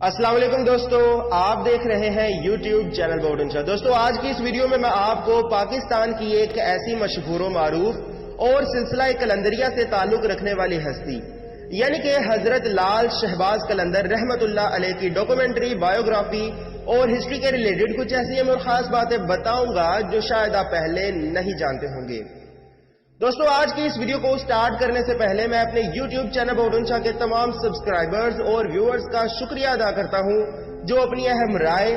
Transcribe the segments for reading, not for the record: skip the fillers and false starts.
السلام علیکم دوستو، آپ دیکھ رہے ہیں یوٹیوب چینل بورڈنشا۔ دوستو آج کی اس ویڈیو میں آپ کو پاکستان کی ایک ایسی مشہور و معروف اور سلسلہ قلندریہ سے تعلق رکھنے والی ہستی یعنی کہ حضرت لال شہباز قلندر رحمت اللہ علیہ کی ڈاکومنٹری، بایوگرافی اور ہسٹری کے ریلیٹڈ کچھ ایسی اور خاص باتیں بتاؤں گا جو شاید آپ پہلے نہیں جانتے ہوں گے۔ دوستو آج کی اس ویڈیو کو سٹارٹ کرنے سے پہلے میں اپنے یوٹیوب چینل بورڈنشا کے تمام سبسکرائبرز اور ویورز کا شکریہ ادا کرتا ہوں جو اپنی اہم رائے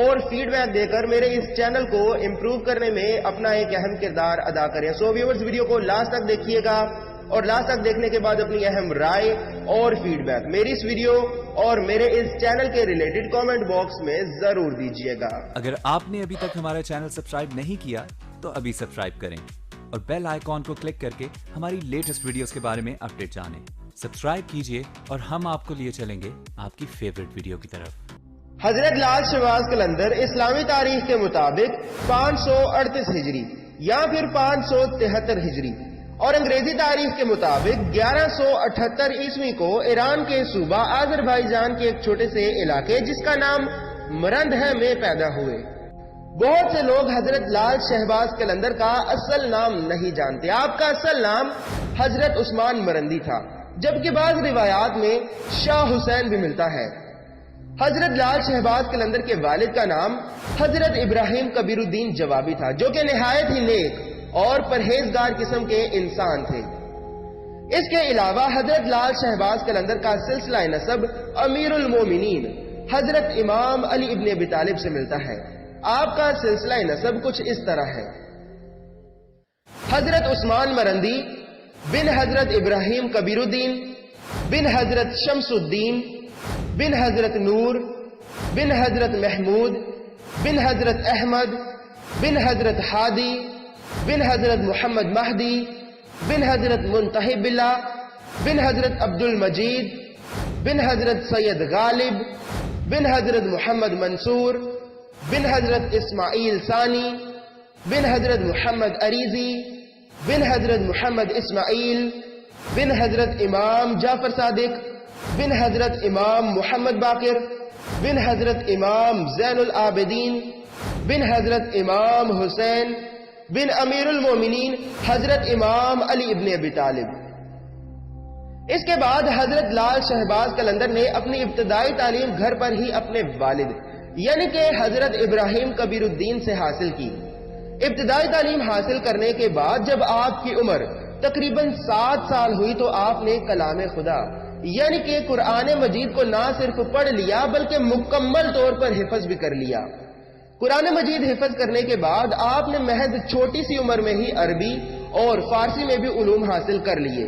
اور فیڈ بیک دے کر میرے اس چینل کو امپروو کرنے میں اپنا ایک اہم کردار ادا کریں۔ سو ویورز ویڈیو کو لاسٹ تک دیکھیے گا اور لاسٹ تک دیکھنے کے بعد اپنی اہم رائے اور فیڈ بیک میری اس ویڈیو اور میرے اس چینل کے ریلیٹڈ کامنٹ باکس میں ضرور دیجیے گا۔ اگر آپ نے ابھی تک ہمارا چینل سبسکرائب نہیں کیا تو ابھی سبسکرائب کریں اور بیل آئیکن کو کلک کر کے ہماری لیٹسٹ ویڈیوز کے بارے میں اپڈیٹ جانیں۔ سبسکرائب کیجئے اور ہم آپ کو لیے چلیں گے آپ کی فیورٹ ویڈیو کی طرف۔ حضرت لال شہباز قلندر اسلامی تاریخ کے مطابق 538 ہجری یا پھر 573 ہجری اور انگریزی تاریخ کے مطابق 1178 عیسوی کو ایران کے صوبہ آذربائیجان کے ایک چھوٹے سے علاقے جس کا نام مرند ہے میں پیدا ہوئے۔ بہت سے لوگ حضرت لال شہباز قلندر کا اصل نام نہیں جانتے۔ آپ کا اصل نام حضرت عثمان مرندی تھا، جبکہ بعض روایات میں شاہ حسین بھی ملتا ہے۔ حضرت لال شہباز قلندر کے والد کا نام حضرت ابراہیم کبیر الدین جوابی تھا، جو کہ نہایت ہی نیک اور پرہیزگار قسم کے انسان تھے۔ اس کے علاوہ حضرت لال شہباز قلندر کا سلسلہ نسب امیر المومنین حضرت امام علی ابن ابی طالب سے ملتا ہے۔ آپ کا سلسلہ نسب کچھ اس طرح ہے: حضرت عثمان مرندی بن حضرت ابراہیم کبیر الدین بن حضرت شمس الدین بن حضرت نور بن حضرت محمود بن حضرت احمد بن حضرت ہادی بن حضرت محمد مہدی بن حضرت منتہب اللہ بن حضرت عبد المجید بن حضرت سید غالب بن حضرت محمد منصور بن حضرت اسماعیل ثانی بن حضرت محمد عریضی بن حضرت محمد اسماعیل بن حضرت امام جعفر صادق بن حضرت امام محمد باقر بن حضرت امام زین العابدین بن حضرت امام حسین بن امیر المومنین حضرت امام علی ابن ابی طالب۔ اس کے بعد حضرت لال شہباز قلندر نے اپنی ابتدائی تعلیم گھر پر ہی اپنے والد یعنی کہ حضرت ابراہیم کبیر الدین سے حاصل کی۔ ابتدائی تعلیم حاصل کرنے کے بعد جب آپ کی عمر تقریباً 7 سال ہوئی تو آپ نے کلام خدا یعنی کہ قرآن مجید کو نہ صرف پڑھ لیا بلکہ مکمل طور پر حفظ بھی کر لیا۔ قرآن مجید حفظ کرنے کے بعد آپ نے محض چھوٹی سی عمر میں ہی عربی اور فارسی میں بھی علوم حاصل کر لیے۔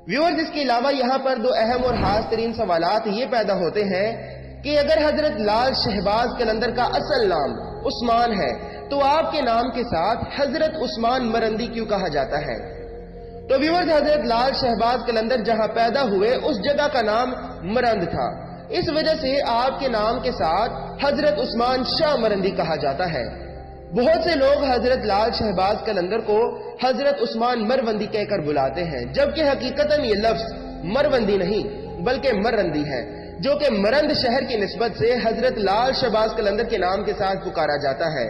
ویورز اس کے علاوہ یہاں پر دو اہم اور خاص ترین سوالات یہ پیدا ہوتے ہیں کہ اگر حضرت لال شہباز قلندر کا اصل نام عثمان ہے تو آپ کے نام کے ساتھ حضرت عثمان مرندی کیوں کہا جاتا ہے؟ تو ویورز حضرت لال شہباز قلندر جہاں پیدا ہوئے اس جگہ کا نام مرند تھا، اس وجہ سے آپ کے نام کے ساتھ حضرت عثمان شاہ مرندی کہا جاتا ہے۔ بہت سے لوگ حضرت لال شہباز قلندر کو حضرت عثمان مروندی کہہ کر بلاتے ہیں، جبکہ حقیقتاً یہ لفظ مروندی نہیں بلکہ مرندی ہے، جو کہ مرند شہر کی نسبت سے حضرت لال شہباز قلندر کے نام کے ساتھ پکارا جاتا ہے۔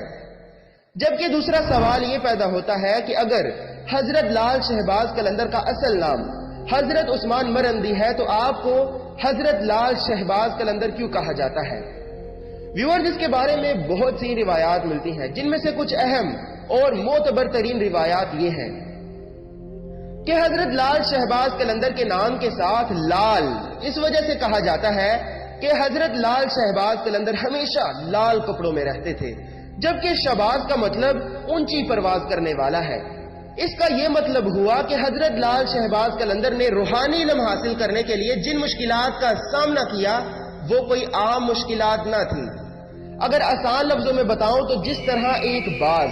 جبکہ دوسرا سوال یہ پیدا ہوتا ہے کہ اگر حضرت لال شہباز قلندر کا اصل نام حضرت عثمان مرندی ہے تو آپ کو حضرت لال شہباز قلندر کیوں کہا جاتا ہے؟ ویورز اس کے بارے میں بہت سی روایات ملتی ہیں، جن میں سے کچھ اہم اور معتبر ترین روایات یہ ہیں کہ حضرت لال شہباز قلندر کے نام کے ساتھ لال اس وجہ سے کہا جاتا ہے کہ حضرت لال شہباز قلندر ہمیشہ لال کپڑوں میں رہتے تھے، جبکہ شہباز کا مطلب اونچی پرواز کرنے والا ہے۔ اس کا یہ مطلب ہوا کہ حضرت لال شہباز قلندر نے روحانی علم حاصل کرنے کے لیے جن مشکلات کا سامنا کیا وہ کوئی عام مشکلات نہ تھی۔ اگر آسان لفظوں میں بتاؤں تو جس طرح ایک باز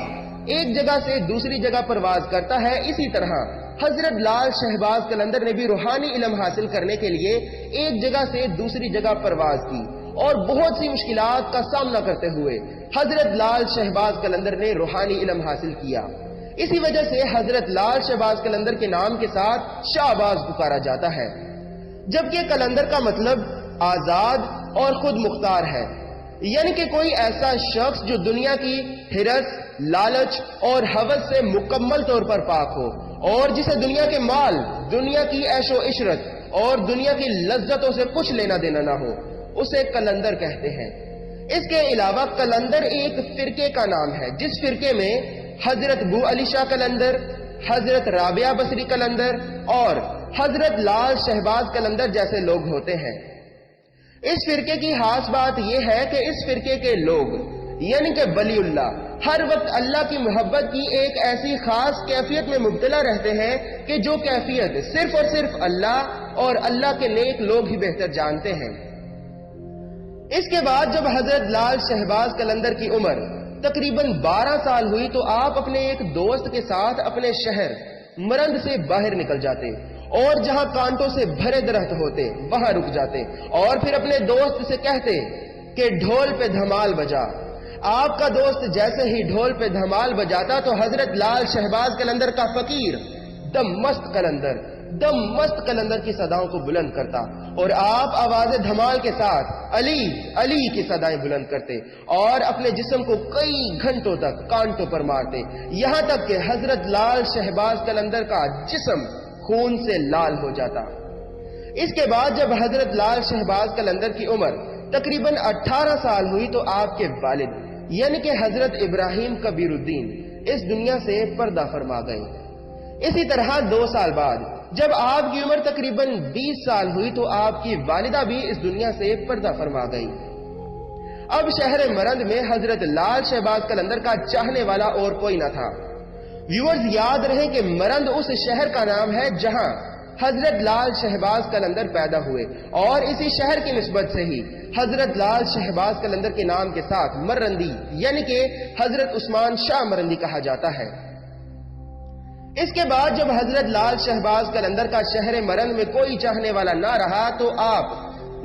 ایک جگہ سے دوسری جگہ پرواز کرتا ہے، اسی طرح حضرت لال شہباز قلندر نے بھی روحانی علم حاصل کرنے کے لیے ایک جگہ سے دوسری جگہ پرواز کی اور بہت سی مشکلات کا سامنا کرتے ہوئے حضرت لال شہباز قلندر نے روحانی علم حاصل کیا۔ اسی وجہ سے حضرت لال شہباز قلندر کے نام کے ساتھ شہباز پکارا جاتا ہے، جبکہ قلندر کا مطلب آزاد اور خود مختار ہے، یعنی کہ کوئی ایسا شخص جو دنیا کی ہرس، لالچ اور ہوس سے مکمل طور پر پاک ہو، اور جسے دنیا کے مال، دنیا کی عیش و عشرت اور دنیا کی لذتوں سے کچھ لینا دینا نہ ہو، اسے قلندر کہتے ہیں۔ اس کے علاوہ قلندر ایک فرقے کا نام ہے، جس فرقے میں حضرت بو علی شاہ قلندر، حضرت رابعہ بصری قلندر اور حضرت لال شہباز قلندر جیسے لوگ ہوتے ہیں۔ اس فرقے کی خاص بات یہ ہے کہ اس فرقے کے لوگ یعنی کہ ولی اللہ ہر وقت اللہ کی محبت کی ایک ایسی خاص کیفیت میں مبتلا رہتے ہیں کہ جو کیفیت صرف اور صرف اللہ اور اللہ کے نیک لوگ ہی بہتر جانتے ہیں۔ اس کے بعد جب حضرت لال شہباز قلندر کی عمر تقریباً 12 سال ہوئی تو آپ اپنے ایک دوست کے ساتھ اپنے شہر مرند سے باہر نکل جاتے اور جہاں کانٹوں سے بھرے درخت ہوتے وہاں رک جاتے اور پھر اپنے دوست سے کہتے کہ ڈھول پہ دھمال بجا۔ آپ کا دوست جیسے ہی ڈھول پہ دھمال بجاتا تو حضرت لال شہباز قلندر کا فقیر دم مست قلندر کی صداؤں کو بلند کرتا اور آپ آواز دھمال کے ساتھ علی علی کی صدائیں بلند کرتے اور اپنے جسم کو کئی گھنٹوں تک کانٹوں پر مارتے، یہاں تک کہ حضرت لال شہباز قلندر کا جسم خون سے لال ہو جاتا۔ اس کے بعد جب حضرت لال شہباز قلندر کی عمر تقریباً 18 سال ہوئی تو آپ کے والد یعنی کہ حضرت ابراہیم کبیر الدین اس دنیا سے پردہ فرما گئے۔ اسی طرح 2 سال بعد جب آپ کی عمر تقریباً 20 سال ہوئی تو آپ کی والدہ بھی اس دنیا سے پردہ فرما گئی۔ اب شہر مرند میں حضرت لال شہباز قلندر کا چاہنے والا اور کوئی نہ تھا۔ ویورز یاد رہے کہ مرند اس شہر کا نام ہے جہاں حضرت لال شہباز قلندر پیدا ہوئے اور اسی شہر کی نسبت سے ہی حضرت لال شہباز قلندر کے نام کے ساتھ مرندی یعنی کہ حضرت عثمان شاہ مرندی کہا جاتا ہے۔ اس کے بعد جب حضرت لال شہباز قلندر کا شہر مرند میں کوئی چاہنے والا نہ رہا تو آپ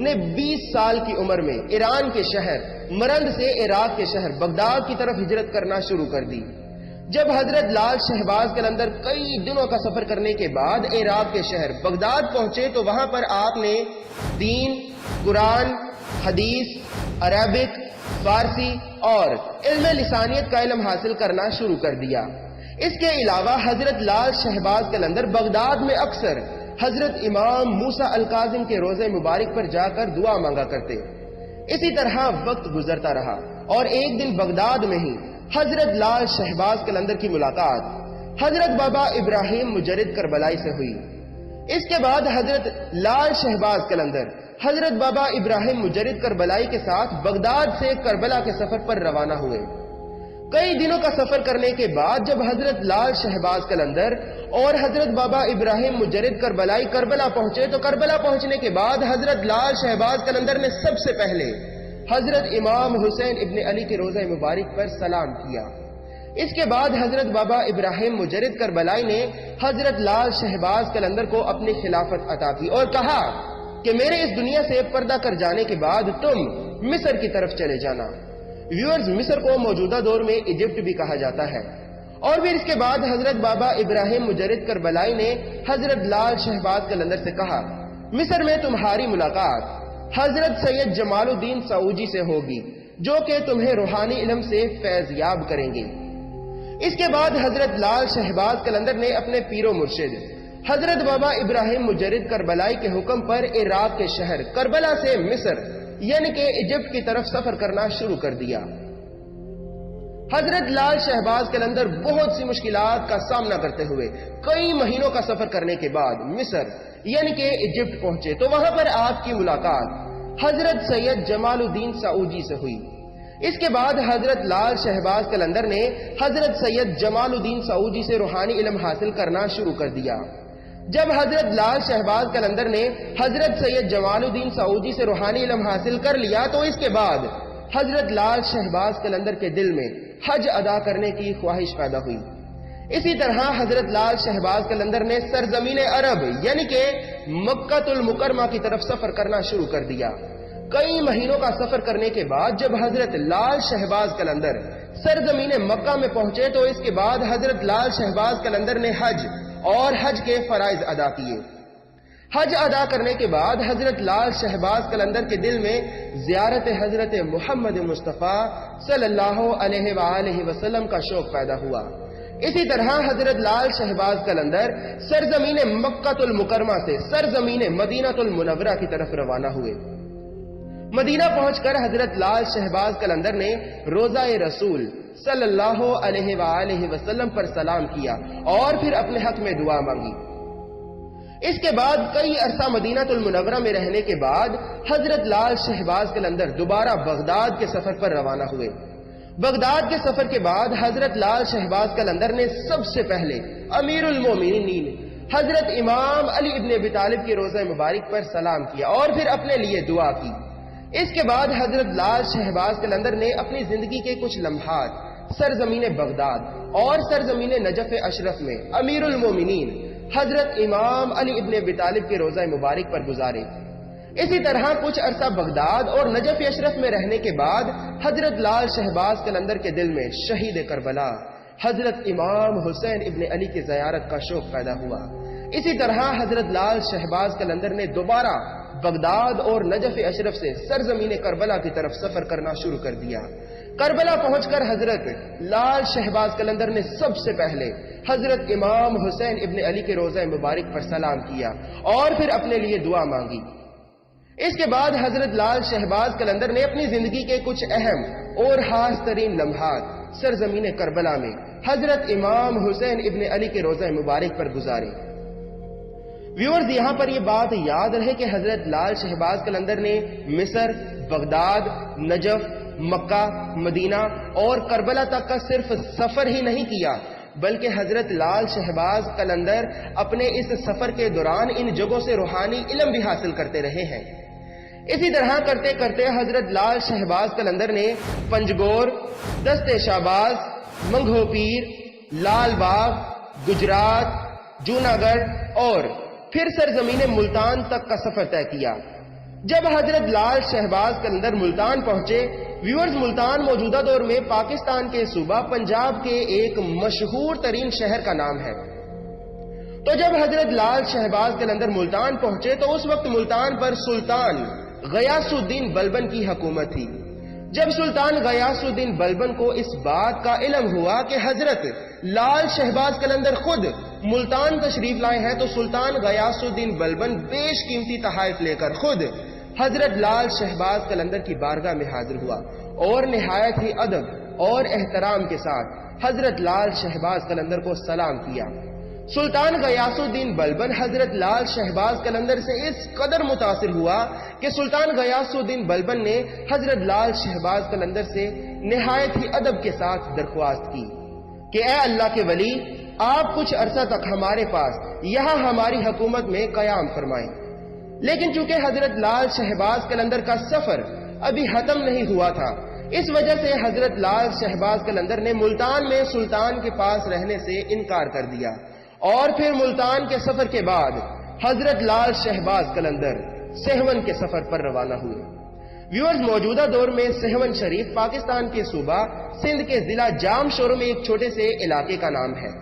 نے 20 سال کی عمر میں ایران کے شہر مرند سے عراق کے شہر بغداد کی طرف ہجرت کرنا شروع کر دی۔ جب حضرت لال شہباز قلندر کئی دنوں کا سفر کرنے کے بعد عراق کے شہر بغداد پہنچے تو وہاں پر آپ نے دین، قرآن، حدیث، عربک، فارسی اور علم لسانیت کا علم حاصل کرنا شروع کر دیا۔ اس کے علاوہ حضرت لال شہباز قلندر بغداد میں اکثر حضرت امام موسیٰ الکاظم کے روضے مبارک پر جا کر دعا مانگا کرتے۔ اسی طرح وقت گزرتا رہا اور ایک دن بغداد میں ہی حضرت لال شہباز قلندر کی ملاقات حضرت بابا ابراہیم مجرد کربلائی سے ہوئی۔ اس کے بعد حضرت لال شہباز قلندر حضرت بابا ابراہیم مجرد کربلائی کے ساتھ بغداد سے کربلا کے سفر پر روانہ ہوئے۔ کئی دنوں کا سفر کرنے کے بعد جب حضرت لال شہباز قلندر اور حضرت بابا ابراہیم مجرد کربلائی کربلا پہنچے تو کربلا پہنچنے کے بعد حضرت لال شہباز قلندر نے سب سے پہلے حضرت امام حسین ابن علی کے روضہ مبارک پر سلام کیا۔ اس کے بعد حضرت بابا ابراہیم مجرد کربلائی نے حضرت لال شہباز قلندر کو اپنی خلافت عطا کی اور کہا کہ میرے اس دنیا سے پردہ کر جانے کے بعد تم مصر کی طرف چلے جانا۔ ویورز مصر کو موجودہ دور میں ایجپٹ بھی کہا جاتا ہے۔ اور پھر اس کے بعد حضرت بابا ابراہیم مجرد کربلائی نے حضرت لال شہباز قلندر سے کہا مصر میں تمہاری ملاقات حضرت سید جمال الدین سعودی سے ہوگی جو کہ تمہیں روحانی علم سے فیض یاب کریں گے۔ اس کے بعد حضرت لال شہباز قلندر نے اپنے پیر و مرشد حضرت بابا ابراہیم مجرد کربلائی کے حکم پر عراق کے شہر کربلا سے مصر یعنی کہ ایجپٹ کی طرف سفر کرنا شروع کر دیا۔ حضرت لال شہباز قلندر بہت سی مشکلات کا سامنا کرتے ہوئے کئی مہینوں کا سفر کرنے کے بعد مصر یعنی کہ ایجپٹ پہنچے تو وہاں پر آپ کی ملاقات حضرت سید جمال الدین سعودی سے ہوئی۔ اس کے بعد حضرت لال شہباز قلندر نے حضرت سید جمال الدین سعودی سے روحانی علم حاصل کرنا شروع کر دیا۔ جب حضرت لال شہباز قلندر نے حضرت سید جمال الدین سعودی سے روحانی علم حاصل کر لیا تو اس کے بعد حضرت لال شہباز قلندر کے دل میں حج ادا کرنے کی خواہش پیدا ہوئی۔ اسی طرح حضرت لال شہباز قلندر نے سرزمین عرب یعنی کہ مکہ المکرمہ کی طرف سفر کرنا شروع کر دیا۔ کئی مہینوں کا سفر کرنے کے بعد جب حضرت لال شہباز قلندر سرزمین مکہ میں پہنچے تو اس کے بعد حضرت لال شہباز قلندر نے حج اور حج کے فرائض ادا کیے۔ حج ادا کرنے کے بعد حضرت لال شہباز قلندر کے دل میں زیارت حضرت محمد مصطفیٰ صلی اللہ علیہ وآلہ وسلم کا شوق پیدا ہوا۔ اسی طرح حضرت لال شہباز قلندر سرزمین مکہ المکرمہ سے سرزمین مدینہ المنورہ کی طرف روانہ ہوئے۔ مدینہ پہنچ کر حضرت لال شہباز قلندر نے روضہ رسول صلی اللہ علیہ وآلہ وسلم پر سلام کیا اور پھر اپنے حق میں دعا مانگی۔ اس کے بعد کئی عرصہ مدینہ المنورہ میں رہنے کے بعد حضرت لال شہباز قلندر دوبارہ بغداد کے سفر پر روانہ ہوئے۔ بغداد کے سفر کے بعد حضرت لال شہباز قلندر نے سب سے پہلے امیر المومنین حضرت امام علی ابن ابی طالب کے روضہ مبارک پر سلام کیا اور پھر اپنے لیے دعا کی۔ اس کے بعد حضرت لال شہباز قلندر نے اپنی زندگی کے کچھ لمحات سرزمین بغداد اور سرزمین نجف اشرف میں امیر المومنین حضرت امام علی ابن ابی طالب کے روضہ مبارک پر گزارے۔ اسی طرح کچھ عرصہ بغداد اور نجف اشرف میں رہنے کے بعد حضرت لال شہباز قلندر کے دل میں شہید کربلا حضرت امام حسین ابن علی کی زیارت کا شوق پیدا ہوا۔ اسی طرح حضرت لال شہباز قلندر نے دوبارہ بغداد اور نجف اشرف سے سرزمین کربلا کی طرف سفر کرنا شروع کر دیا۔ کربلا پہنچ کر حضرت لال شہباز قلندر نے سب سے پہلے حضرت امام حسین ابن علی کے روضہ مبارک پر سلام کیا اور پھر اپنے لیے دعا مانگی۔ اس کے بعد حضرت لال شہباز قلندر نے اپنی زندگی کے کچھ اہم اور خاص ترین لمحات سرزمین کربلا میں حضرت امام حسین ابن علی کے روضہ مبارک پر گزارے۔ ویورز، یہاں پر یہ بات یاد رہے کہ حضرت لال شہباز قلندر نے مصر، بغداد، نجف، مکہ، مدینہ اور کربلا تک کا صرف سفر ہی نہیں کیا، بلکہ حضرت لال شہباز قلندر اپنے اس سفر کے دوران ان جگہوں سے روحانی علم بھی حاصل کرتے رہے ہیں۔ اسی طرح کرتے کرتے حضرت لال شہباز قلندر نے پنجگور، دست شہباز، منگھو پیر، لال باغ، گجرات، جوناگڑھ اور پھر سرزمین ملتان تک کا سفر طے کیا۔ جب حضرت لال شہباز قلندر ملتان پہنچے، ویورز، ملتان موجودہ دور میں پاکستان کے صوبہ پنجاب کے ایک مشہور ترین شہر کا نام ہے۔ تو جب حضرت لال شہباز قلندر ملتان پہنچے تو اس وقت ملتان پر سلطان غیاث الدین بلبن کی حکومت تھی۔ جب سلطان غیاث الدین بلبن کو اس بات کا علم ہوا کہ حضرت لال شہباز قلندر خود ملتان تشریف لائے ہیں، تو سلطان غیاث الدین بلبن بیش قیمتی تحائف لے کر خود حضرت لال شہباز قلندر کی بارگاہ میں حاضر ہوا اور نہایت ہی ادب اور احترام کے ساتھ حضرت لال شہباز قلندر کو سلام کیا۔ سلطان غیاث الدین بلبن حضرت لال شہباز قلندر سے اس قدر متاثر ہوا کہ سلطان غیاث الدین بلبن نے حضرت لال شہباز قلندر سے نہایت ہی ادب کے ساتھ درخواست کی کہ اے اللہ کے ولی، آپ کچھ عرصہ تک ہمارے پاس یہاں ہماری حکومت میں قیام فرمائیں۔ لیکن چونکہ حضرت لال شہباز قلندر کا سفر ابھی ختم نہیں ہوا تھا، اس وجہ سے حضرت لال شہباز قلندر نے ملتان میں سلطان کے پاس رہنے سے انکار کر دیا اور پھر ملتان کے سفر کے بعد حضرت لال شہباز قلندر سہون کے سفر پر روانہ ہوئے۔ ویورز، موجودہ دور میں سہون شریف پاکستان کے صوبہ سندھ کے ضلع جام شورو میں ایک چھوٹے سے علاقے کا نام ہے۔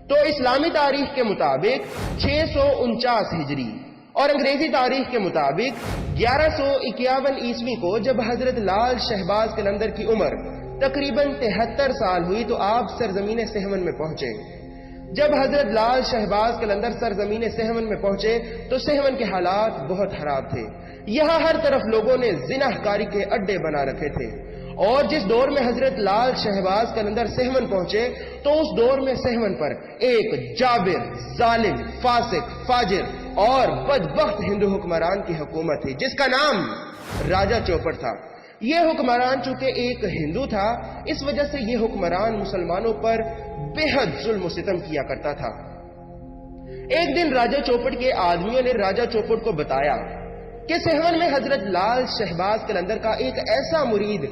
تو اسلامی تاریخ کے مطابق 649 ہجری اور انگریزی تاریخ کے مطابق 1151 عیسوی کو جب حضرت لال شہباز قلندر کی عمر تقریباً 73 سال ہوئی تو آپ سرزمین سہون میں پہنچے۔ جب حضرت لال شہباز قلندر سرزمین سہون میں پہنچے تو سہون کے حالات بہت خراب تھے۔ یہاں ہر طرف لوگوں نے زنا کاری کے اڈے بنا رکھے تھے، اور جس دور میں حضرت لال شہباز قلندر سہون پہنچے تو اس دور میں سہون پر ایک جابر، ظالم، فاسق، فاجر اور بدبخت ہندو حکمران کی حکومت تھی جس کا نام راجہ چوپڑ تھا۔ یہ حکمران چونکہ ایک ہندو تھا، اس وجہ سے یہ حکمران مسلمانوں پر بے حد ظلم و ستم کیا کرتا تھا۔ ایک دن راجہ چوپڑ کے آدمیوں نے راجہ چوپڑ کو بتایا کہ سہون میں حضرت لال شہباز قلندر کا ایک ایسا مرید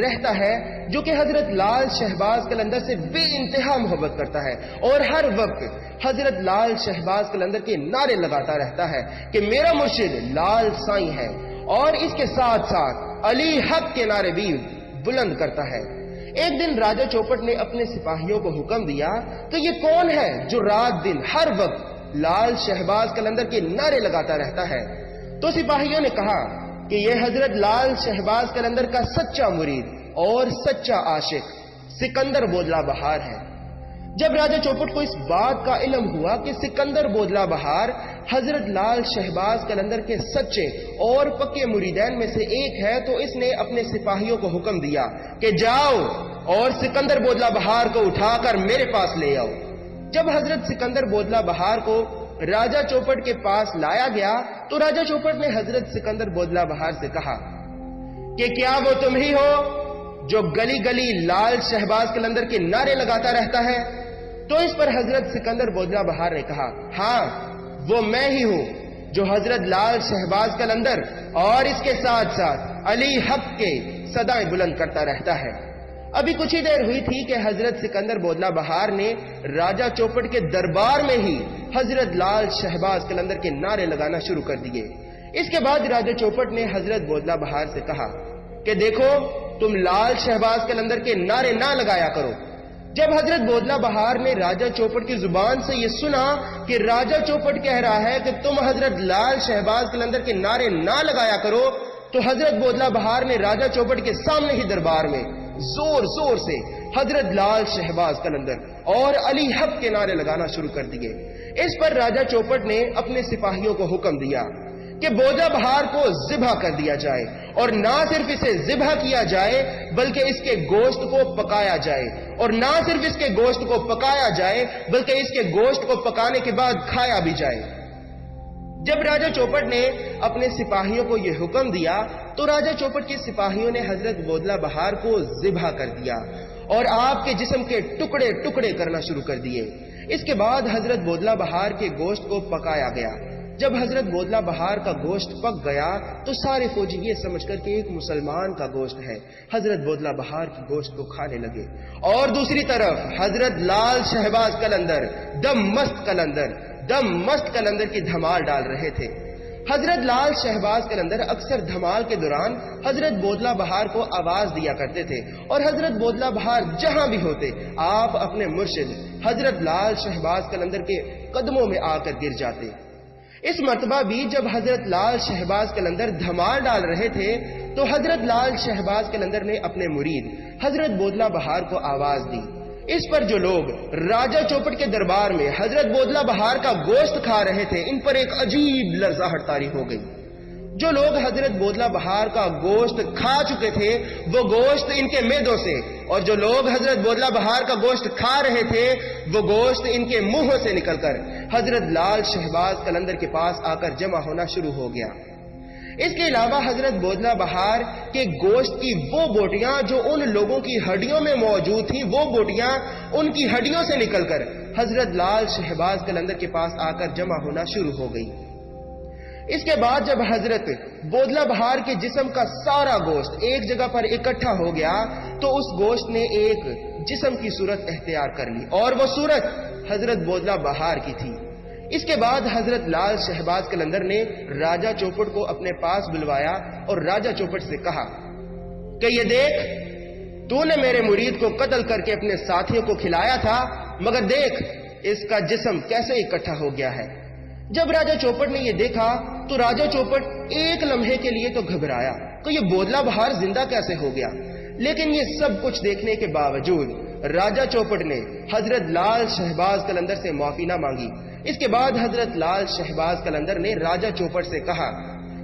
رہتا ہے جو کہ حضرت لال شہباز قلندر سے بے انتہا محبت کرتا ہے اور ہر وقت حضرت لال شہباز قلندر کے نعرے لگاتا رہتا ہے کہ میرا مرشد لال سائیں ہے، اور اس کے ساتھ ساتھ علی حق کے نعرے بھی بلند کرتا ہے۔ ایک دن راجہ چوپٹ نے اپنے سپاہیوں کو حکم دیا کہ یہ کون ہے جو رات دن ہر وقت لال شہباز قلندر کے نعرے لگاتا رہتا ہے۔ تو سپاہیوں نے کہا کہ یہ حضرت لال شہباز قلندر کا سچا مرید اور سچا عاشق سکندر بودلہ بہار ہے۔ جب راجہ چوپٹ کو اس بات کا علم ہوا کہ سکندر بودلہ بہار حضرت لال شہباز قلندر کے سچے اور پکے مریدین میں سے ایک ہے، تو اس نے اپنے سپاہیوں کو حکم دیا کہ جاؤ اور سکندر بودلہ بہار کو اٹھا کر میرے پاس لے آؤ۔ جب حضرت سکندر بودلہ بہار کو راجہ چوپٹ کے پاس لایا گیا تو راجہ چوپٹ نے حضرت سکندر بودلہ بہار سے کہا کہ کیا وہ تم ہی ہو جو گلی گلی لال شہباز قلندر کے نعرے لگاتا رہتا ہے؟ تو اس پر حضرت سکندر بودلہ بہار نے کہا ہاں وہ میں ہی ہوں جو حضرت لال شہباز قلندر اور اس کے ساتھ ساتھ علی حق کے صدائیں بلند کرتا رہتا ہے۔ ابھی کچھ ہی دیر ہوئی تھی کہ حضرت سکندر بودلہ بہار نے راجہ چوپٹ کے دربار میں ہی حضرت لال شہباز قلندر کے نعرے لگانا شروع کر دیے۔ اس کے بعد راجہ چوپٹ نے حضرت بودلہ بہار سے کہا کہ دیکھو تم لال شہباز قلندر کے نعرے نہ لگایا کرو۔ جب حضرت بودلہ بہار نے راجہ چوپٹ کی زبان سے یہ سنا کہ راجہ چوپٹ کہہ رہا ہے کہ تم حضرت لال شہباز قلندر کے نعرے نہ لگایا کرو، تو حضرت بودلہ بہار نے راجہ چوپٹ کے سامنے ہی دربار میں زور زور سے حضرت لال شہباز قلندر اور علی حق کے نعرے لگانا شروع کر دیے۔ اس پر راجہ چوپٹ نے اپنے سپاہیوں کو حکم دیا کہ بودلہ بہار کو ذبح کر دیا جائے، اور نہ صرف اسے ذبح کیا جائے بلکہ اس کے گوشت کو پکایا جائے، اور نہ صرف اس کے گوشت کو پکایا جائے بلکہ اس کے گوشت کو پکانے کے بعد کھایا بھی جائے۔ جب راجہ چوپٹ نے اپنے سپاہیوں کو یہ حکم دیا تو راجہ چوپٹ کے سپاہیوں نے حضرت بودلہ بہار کو ذبح کر دیا اور آپ کے جسم کے ٹکڑے ٹکڑے کرنا شروع کر دیے۔ اس کے بعد حضرت بودلہ بہار کے گوشت کو پکایا گیا۔ جب حضرت بودلہ بہار کا گوشت پک گیا تو سارے فوجی یہ سمجھ کر کہ ایک مسلمان کا گوشت ہے حضرت بودلہ بہار کی گوشت کو کھانے لگے، اور دوسری طرف حضرت لال شہباز قلندر دم مست قلندر کی دھمال ڈال رہے تھے۔ حضرت لال شہباز قلندر اکثر دھمال کے دوران حضرت بودلہ بہار کو آواز دیا کرتے تھے، اور حضرت بودلہ بہار جہاں بھی ہوتے آپ اپنے مرشد حضرت لال شہباز قلندر کے قدموں میں آ کر گر جاتے۔ اس مرتبہ بھی جب حضرت لال شہباز قلندر دھمال ڈال رہے تھے تو حضرت لال شہباز قلندر نے اپنے مرید حضرت بودلہ بہار کو آواز دی۔ اس پر جو لوگ راجہ چوپٹ کے دربار میں حضرت بودلہ بہار کا گوشت کھا رہے تھے ان پر ایک عجیب لرزاہٹ طاری ہو گئی۔ جو لوگ حضرت بودلہ بہار کا گوشت کھا چکے تھے وہ گوشت ان کے معدوں سے، اور جو لوگ حضرت بودلہ بہار کا گوشت کھا رہے تھے وہ گوشت ان کے منہوں سے نکل کر حضرت لال شہباز قلندر کے پاس آ کر جمع ہونا شروع ہو گیا۔ اس کے علاوہ حضرت بودلہ بہار کے گوشت کی وہ بوٹیاں جو ان لوگوں کی ہڈیوں میں موجود تھیں، وہ بوٹیاں ان کی ہڈیوں سے نکل کر حضرت لال شہباز قلندر کے پاس آ کر جمع ہونا شروع ہو گئی۔ اس کے بعد جب حضرت بودلہ بہار کے جسم کا سارا گوشت ایک جگہ پر اکٹھا ہو گیا تو اس گوشت نے ایک جسم کی صورت اختیار کر لی، اور وہ صورت حضرت بودلہ بہار کی تھی۔ اس کے بعد حضرت لال شہباز قلندر نے راجہ چوپٹ کو اپنے پاس بلوایا اور راجہ چوپٹ سے کہا کہ یہ دیکھ، تو نے میرے مرید کو قتل کر کے اپنے ساتھیوں کو کھلایا تھا، مگر دیکھ اس کا جسم کیسے اکٹھا ہو گیا ہے۔ جب راجہ چوپٹ نے یہ دیکھا تو راجہ چوپٹ ایک لمحے کے لیے تو گھبرایا کہ یہ بودلہ بہار زندہ کیسے ہو گیا، لیکن یہ سب کچھ دیکھنے کے باوجود راجہ چوپٹ نے حضرت لال شہباز قلندر سے معافی نہ مانگی۔ اس کے بعد حضرت لال شہباز قلندر نے راجہ چوپٹ سے کہا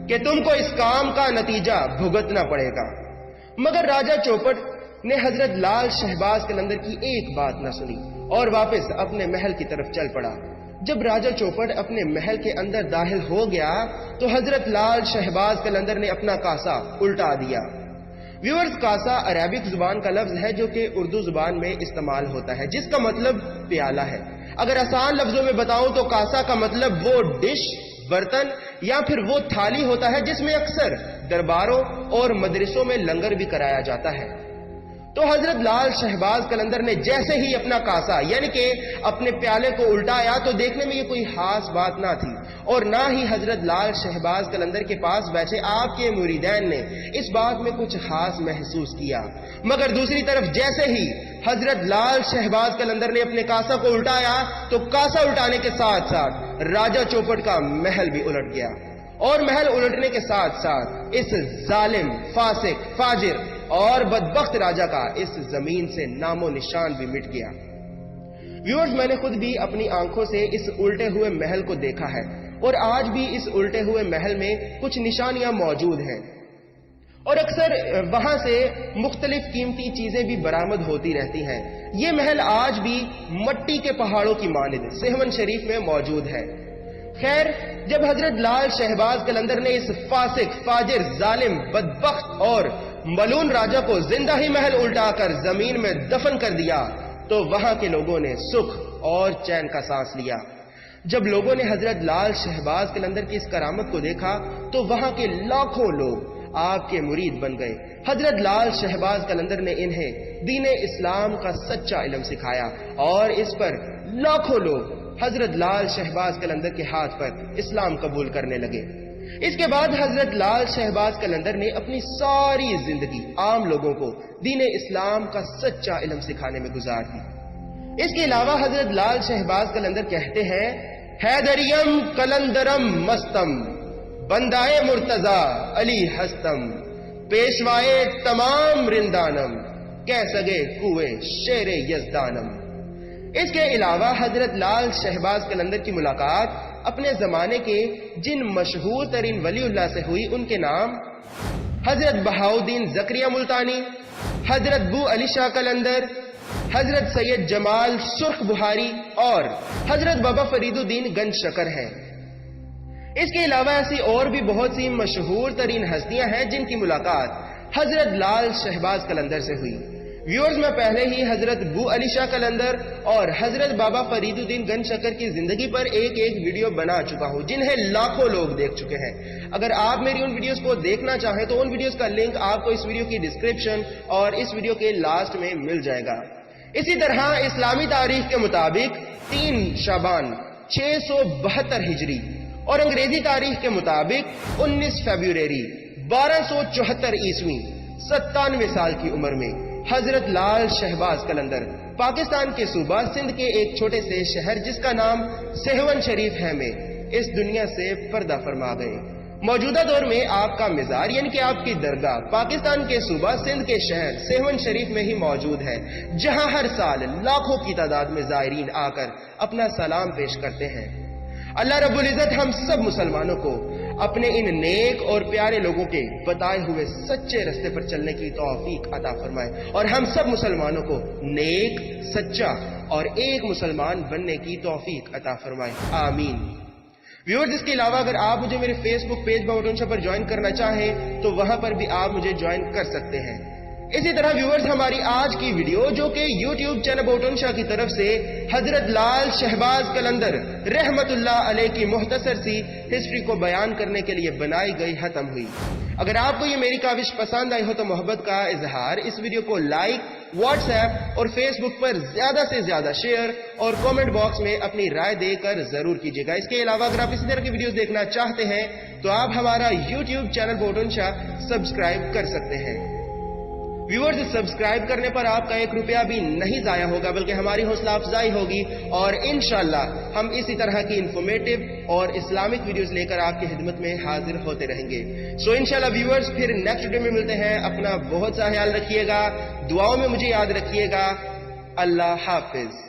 کہ تم کو اس کام کا نتیجہ بھگتنا پڑے گا، مگر راجہ چوپٹ نے حضرت لال شہباز قلندر کی ایک بات نہ سنی اور واپس اپنے محل کی طرف چل پڑا۔ جب راجہ چوپٹ اپنے محل کے اندر داخل ہو گیا تو حضرت لال شہباز قلندر نے اپنا کاسا الٹا دیا۔ ویورز، کاسا عربک زبان کا لفظ ہے جو کہ اردو زبان میں استعمال ہوتا ہے، جس کا مطلب پیالہ ہے۔ اگر آسان لفظوں میں بتاؤں تو کاسا کا مطلب وہ ڈش، برتن یا پھر وہ تھالی ہوتا ہے جس میں اکثر درباروں اور مدرسوں میں لنگر بھی کرایا جاتا ہے۔ تو حضرت لال شہباز قلندر نے جیسے ہی اپنا کاسا یعنی کہ اپنے پیالے کو الٹایا تو دیکھنے میں یہ کوئی خاص بات نہ تھی، اور نہ ہی حضرت لال شہباز قلندر کے پاس بیٹھے آپ کے مریدین نے اس بات میں کچھ خاص محسوس کیا، مگر دوسری طرف جیسے ہی حضرت لال شہباز قلندر نے اپنے کاسا کو الٹایا تو کاسا الٹانے کے ساتھ ساتھ راجہ چوپٹ کا محل بھی الٹ گیا، اور محل الٹنے کے ساتھ ساتھ اس ظالم، فاسق، فاجر اور بدبخت راجہ کا اس زمین سے نام و نشان بھی مٹ گیا۔ ویورز، میں نے خود بھی اپنی آنکھوں سے اس الٹے ہوئے محل کو دیکھا ہے، اور آج بھی اس الٹے ہوئے محل میں کچھ نشانیاں موجود ہیں، اور اکثر وہاں سے مختلف قیمتی چیزیں بھی برآمد ہوتی رہتی ہیں۔ یہ محل آج بھی مٹی کے پہاڑوں کی مانند سہون شریف میں موجود ہے۔ خیر، جب حضرت لال شہباز قلندر نے اس فاسق، فاجر، ظالم، بدبخت اور ملعون راجہ کو زندہ ہی محل الٹا کر زمین میں دفن کر دیا تو وہاں کے لوگوں نے سکھ اور چین کا سانس لیا۔ جب لوگوں نے حضرت لال شہباز قلندر کی اس کرامت کو دیکھا تو وہاں کے لاکھوں لوگ آپ کے مرید بن گئے۔ حضرت لال شہباز قلندر نے انہیں دین اسلام کا سچا علم سکھایا، اور اس پر لاکھوں لوگ حضرت لال شہباز قلندر کے ہاتھ پر اسلام قبول کرنے لگے۔ اس کے بعد حضرت لال شہباز قلندر نے اپنی ساری زندگی عام لوگوں کو دین اسلام کا سچا علم سکھانے میں گزار دی۔ اس کے علاوہ حضرت لال شہباز قلندر کہتے ہیں، حیدریم قلندرم مستم، بندائے مرتضی علی ہستم، پیشوائے تمام رندانم، کہہ سگے کوئے شیر یزدانم۔ اس کے علاوہ حضرت لال شہباز قلندر کی ملاقات اپنے زمانے کے جن مشہور ترین ولی اللہ سے ہوئی، ان کے نام حضرت بہاؤدین زکریا ملتانی، حضرت بو علی شاہ قلندر، حضرت سید جمال سرخ بہاری اور حضرت بابا فرید الدین گنج شکر ہیں۔ اس کے علاوہ ایسی اور بھی بہت سی مشہور ترین ہستیاں ہیں جن کی ملاقات حضرت لال شہباز قلندر سے ہوئی۔ ویورز، میں پہلے ہی حضرت بو علی شاہ قلندر اور حضرت بابا فرید الدین گنج شکر کی زندگی پر ایک ویڈیو بنا چکا ہوں، جنہیں لاکھوں لوگ دیکھ چکے ہیں۔ اگر آپ میری ان ویڈیوز کو دیکھنا چاہیں تو ان ویڈیوز کا لنک آپ کو اس ویڈیو کی ڈسکرپشن اور اس ویڈیو کے لاسٹ میں مل جائے گا۔ اسی طرح اسلامی تاریخ کے مطابق 3 شعبان 672 ہجری اور انگریزی تاریخ کے مطابق 19 فیبروری 1274 عیسوی 97 سال کی عمر میں حضرت لال شہباز قلندر پاکستان کے صوبہ سندھ کے ایک چھوٹے سے شہر جس کا نام سہون شریف ہے میں اس دنیا سے پردہ فرما گئے۔ موجودہ دور میں آپ کا مزار یعنی کہ آپ کی درگاہ پاکستان کے صوبہ سندھ کے شہر سہون شریف میں ہی موجود ہے، جہاں ہر سال لاکھوں کی تعداد میں زائرین آ کر اپنا سلام پیش کرتے ہیں۔ اللہ رب العزت ہم سب مسلمانوں کو اپنے ان نیک اور پیارے لوگوں کے بتائے ہوئے سچے رستے پر چلنے کی توفیق عطا فرمائے، اور ہم سب مسلمانوں کو نیک، سچا اور ایک مسلمان بننے کی توفیق عطا فرمائے، آمین۔ ویورز، اس کے علاوہ اگر آپ مجھے میرے فیس بک پیج باؤٹونشا پر جوائن کرنا چاہیں تو وہاں پر بھی آپ مجھے جوائن کر سکتے ہیں۔ اسی طرح ویورز، ہماری آج کی ویڈیو جو کہ یوٹیوب چینل باؤٹونشا کی طرف سے حضرت لال شہباز قلندر رحمت اللہ علیہ کی مختصر سی ہسٹری کو بیان کرنے کے لیے بنائی گئی ختم ہوئی۔ اگر آپ کو یہ میری کاوش پسند آئی ہو تو محبت کا اظہار اس ویڈیو کو لائک، واٹس ایپ اور فیس بک پر زیادہ سے زیادہ شیئر اور کامنٹ باکس میں اپنی رائے دے کر ضرور کیجیے گا۔ اس کے علاوہ اگر آپ اسی طرح کی ویڈیوز دیکھنا چاہتے ہیں تو آپ ہمارا یوٹیوب چینل باؤٹونشا سبسکرائب کر سکتے ہیں۔ ویورز، سبسکرائب کرنے پر آپ کا 1 روپیہ بھی نہیں ضائع ہوگا بلکہ ہماری حوصلہ افزائی ہوگی، اور انشاءاللہ ہم اسی طرح کی انفارمیٹو اور اسلامک ویڈیوز لے کر آپ کی خدمت میں حاضر ہوتے رہیں گے۔ سو انشاءاللہ ویورز، پھر نیکسٹ ویڈیو میں ملتے ہیں۔ اپنا بہت سا خیال رکھیے گا، دعاؤں میں مجھے یاد رکھیے گا۔ اللہ حافظ۔